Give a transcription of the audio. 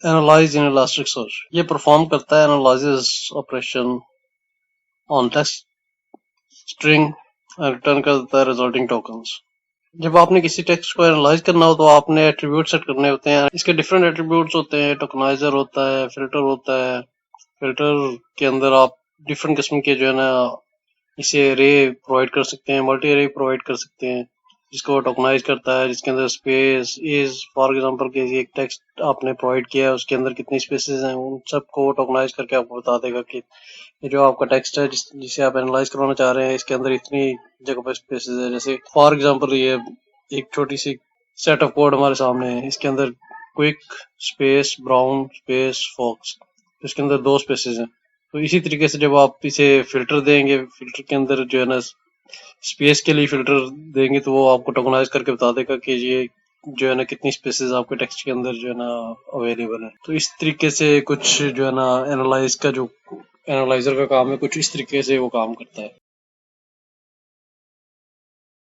Analyse इन Elasticsearch ये perform करता है analysis operation on text string और रिटर्न कर देता है रिजल्टिंग टोकन्स। जब आपने किसी टेक्स्ट को एनालाइज करना हो तो आपने एट्रीब्यूट सेट करने होते हैं। इसके डिफरेंट एट्रीब्यूट्स होते हैं, टोकनाइजर होता है, फिल्टर होता है। फिल्टर के अंदर आप डिफरेंट किस्म के जो है ना इसे रे प्रोवाइड कर सकते हैं, मल्टी रे प्रोवाइड कर सकते हैं जिसको टोकनाइज करता है, जिसके अंदर स्पेस इज फॉर एग्जांपल के एक टेक्स्ट आपने प्रोवाइड किया है उसके अंदर कितनी स्पेसेस हैं उन सबको टोकनाइज करके आपको बता देगा कि ये जो आपका टेक्स्ट है जिसे आप एनालाइज करवाना चाह रहे हैं इसके अंदर इतनी जगह पर स्पेसेस है। जैसे फॉर एग्जांपल ये एक छोटी सी सेट ऑफ कोड हमारे सामने है, इसके अंदर quick space brown space fox, इसके अंदर 2 स्पेसेस हैं। तो इसी तरीके से जब आप इसे फिल्टर देंगे, फिल्टर के अंदर जो है ना स्पेस के लिए फिल्टर देंगे तो वो आपको टोकनाइज करके बता देगा कि ये जो है ना कितनी स्पेसेस आपके टेक्स्ट के अंदर जो है ना अवेलेबल है। तो इस तरीके से कुछ जो है ना एनालाइज का जो एनालाइजर का काम है कुछ इस तरीके से वो काम करता है।